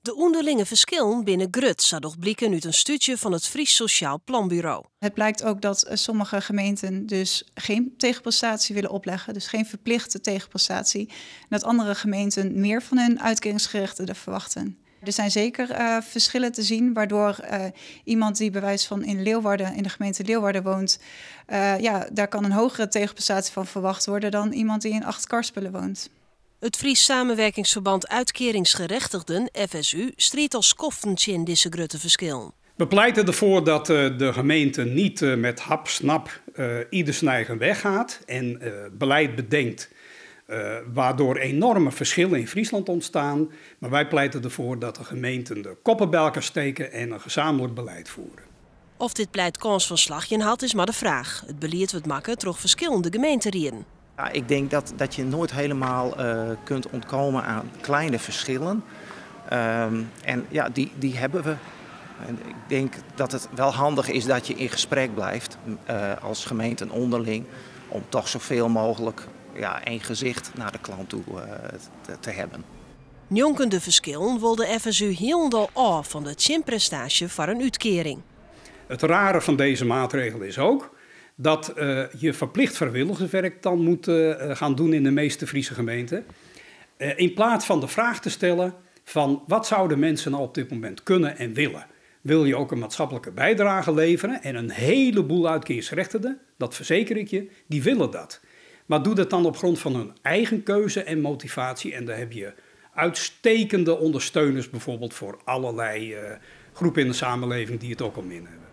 De onderlinge verschillen binnen Grut zou toch blijken uit een studie van het Fries Sociaal Planbureau. Het blijkt ook dat sommige gemeenten dus geen tegenprestatie willen opleggen, dus geen verplichte tegenprestatie. En dat andere gemeenten meer van hun uitkeringsgerechtigden verwachten. Er zijn zeker verschillen te zien, waardoor iemand die bij wijze van in Leeuwarden, in de gemeente Leeuwarden woont, daar kan een hogere tegenprestatie van verwacht worden dan iemand die in Achtkarspelen woont. Het Fries Samenwerkingsverband Uitkeringsgerechtigden, FSU, strijdt als koffentje in deze grote verschillen. We pleiten ervoor dat de gemeente niet met hap-snap ieder zijn eigen weg gaat en beleid bedenkt, waardoor enorme verschillen in Friesland ontstaan. Maar wij pleiten ervoor dat de gemeenten de koppen bij elkaar steken en een gezamenlijk beleid voeren. Of dit pleit kans van slagje haalt is maar de vraag. Het beleid wordt makken toch verschillende gemeenten. Ja, ik denk dat je nooit helemaal kunt ontkomen aan kleine verschillen. En ja, die hebben we. En ik denk dat het wel handig is dat je in gesprek blijft als gemeenten onderling. Om toch zoveel mogelijk één gezicht naar de klant toe te hebben. Jonkende verschillen wil de FSU helemaal af van de chinprestatie voor een uitkering. Het rare van deze maatregel is ook dat je verplicht vrijwilligerswerk dan moet gaan doen in de meeste Friese gemeenten. In plaats van de vraag te stellen van wat zouden mensen nou op dit moment kunnen en willen. Wil je ook een maatschappelijke bijdrage leveren en een heleboel uitkeringsgerechtigden, dat verzeker ik je, die willen dat. Maar doe dat dan op grond van hun eigen keuze en motivatie. En daar heb je uitstekende ondersteuners bijvoorbeeld voor allerlei groepen in de samenleving die het ook al min hebben.